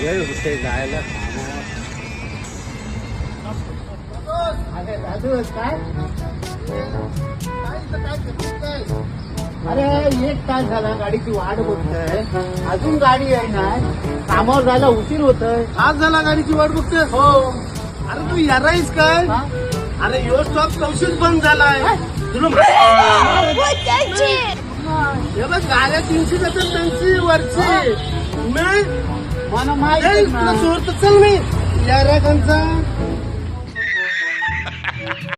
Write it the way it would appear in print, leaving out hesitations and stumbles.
वेळ होते जायला अरे एक तास झाला गाडीची वाट बघतोय, अजून गाडी आहे ना, कामावर जायला उशीर होतोय. आज झाला गाडीची वाट बघतोय. हो. अरे तू याराईस काय? हा? अरे यो स्टॉप कौशल बंद झालाय. तुला हे बघ गाड्या 300 जातात त्यांची वरची. मला माहिती तुला आहे ना. चोर तर चल मी यारा कंचा